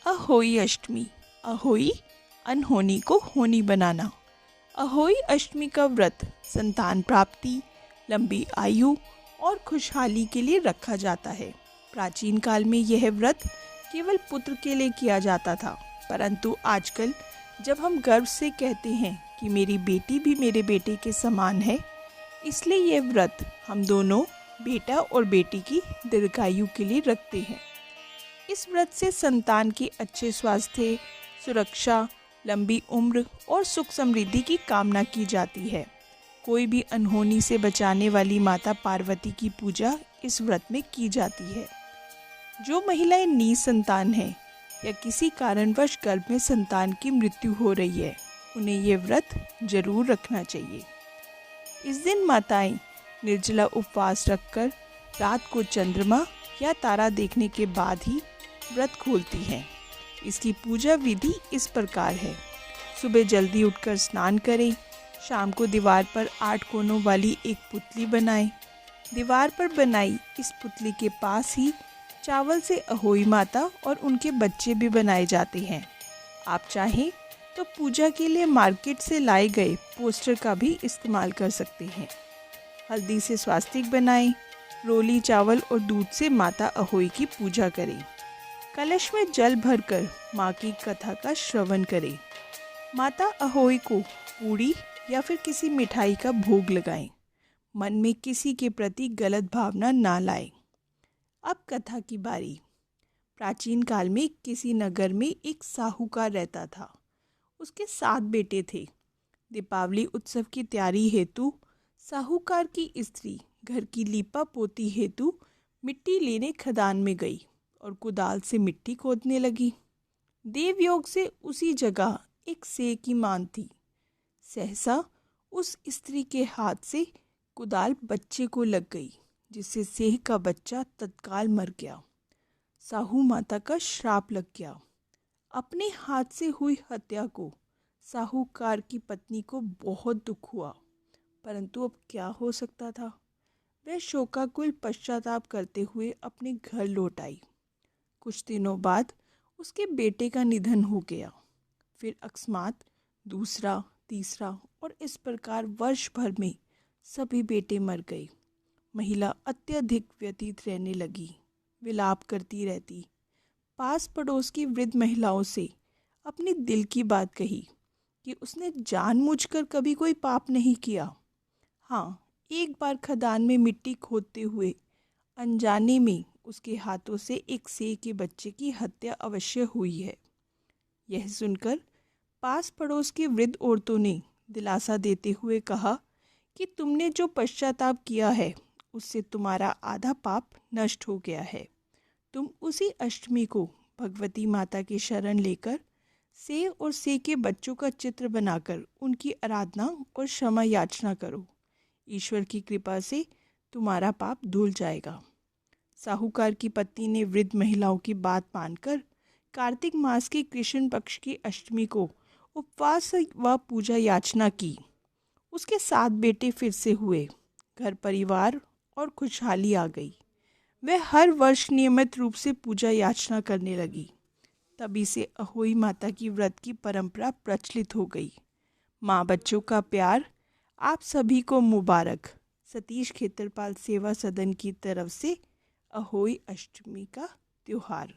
अहोई अष्टमी। अहोई अनहोनी को होनी बनाना। अहोई अष्टमी का व्रत संतान प्राप्ति, लंबी आयु और खुशहाली के लिए रखा जाता है। प्राचीन काल में यह व्रत केवल पुत्र के लिए किया जाता था, परंतु आजकल जब हम गर्व से कहते हैं कि मेरी बेटी भी मेरे बेटे के समान है, इसलिए यह व्रत हम दोनों बेटा और बेटी की दीर्घायु के लिए रखते हैं। इस व्रत से संतान की अच्छे स्वास्थ्य, सुरक्षा, लंबी उम्र और सुख समृद्धि की कामना की जाती है। कोई भी अनहोनी से बचाने वाली माता पार्वती की पूजा इस व्रत में की जाती है। जो महिलाएं निसंतान हैं या किसी कारणवश गर्भ में संतान की मृत्यु हो रही है, उन्हें ये व्रत जरूर रखना चाहिए। इस दिन माताएं निर्जला उपवास रखकर रात को चंद्रमा या तारा देखने के बाद ही व्रत खोलती हैं। इसकी पूजा विधि इस प्रकार है। सुबह जल्दी उठकर स्नान करें। शाम को दीवार पर 8 कोनों वाली एक पुतली बनाएं। दीवार पर बनाई इस पुतली के पास ही चावल से अहोई माता और उनके बच्चे भी बनाए जाते हैं। आप चाहें तो पूजा के लिए मार्केट से लाए गए पोस्टर का भी इस्तेमाल कर सकते हैं। हल्दी से स्वास्तिक बनाएं। रोली चावल और दूध से माता अहोई की पूजा करें। कलश में जल भरकर माँ की कथा का श्रवण करें। माता अहोई को पूड़ी या फिर किसी मिठाई का भोग लगाएं। मन में किसी के प्रति गलत भावना ना लाएं। अब कथा की बारी। प्राचीन काल में किसी नगर में एक साहूकार रहता था। उसके 7 बेटे थे। दीपावली उत्सव की तैयारी हेतु साहूकार की स्त्री घर की लीपा पोती हेतु मिट्टी लेने खदान में गई और कुदाल से मिट्टी खोदने लगी। देवयोग से उसी जगह एक सेह की मान थी। सहसा उस स्त्री के हाथ से कुदाल बच्चे को लग गई, जिससे सेह का बच्चा तत्काल मर गया। साहू माता का श्राप लग गया। अपने हाथ से हुई हत्या को साहूकार की पत्नी को बहुत दुख हुआ, परंतु अब क्या हो सकता था। वह शोकाकुल पश्चाताप करते हुए अपने घर लौट आई। कुछ दिनों बाद उसके बेटे का निधन हो गया। फिर अकस्मात दूसरा, तीसरा और इस प्रकार वर्ष भर में सभी बेटे मर गए। महिला अत्यधिक व्यतीत रहने लगी। विलाप करती रहती। पास पड़ोस की वृद्ध महिलाओं से अपनी दिल की बात कही कि उसने जानबूझकर कभी कोई पाप नहीं किया। हाँ, एक बार खदान में मिट्टी खोदते हुए अनजाने में उसके हाथों से एक सेह के बच्चे की हत्या अवश्य हुई है। यह सुनकर पास पड़ोस की वृद्ध औरतों ने दिलासा देते हुए कहा कि तुमने जो पश्चाताप किया है, उससे तुम्हारा आधा पाप नष्ट हो गया है। तुम उसी अष्टमी को भगवती माता की शरण लेकर सेह और सेह के बच्चों का चित्र बनाकर उनकी आराधना और क्षमा याचना करो। ईश्वर की कृपा से तुम्हारा पाप धुल जाएगा। साहूकार की पत्नी ने वृद्ध महिलाओं की बात मानकर कार्तिक मास की कृष्ण पक्ष की अष्टमी को उपवास व पूजा याचना की। उसके 7 बेटे फिर से हुए। घर परिवार और खुशहाली आ गई। वह हर वर्ष नियमित रूप से पूजा याचना करने लगी। तभी से अहोई माता की व्रत की परंपरा प्रचलित हो गई। माँ बच्चों का प्यार आप सभी को मुबारक। सतीश खेतरपाल सेवा सदन की तरफ से अहोई अष्टमी का त्योहार।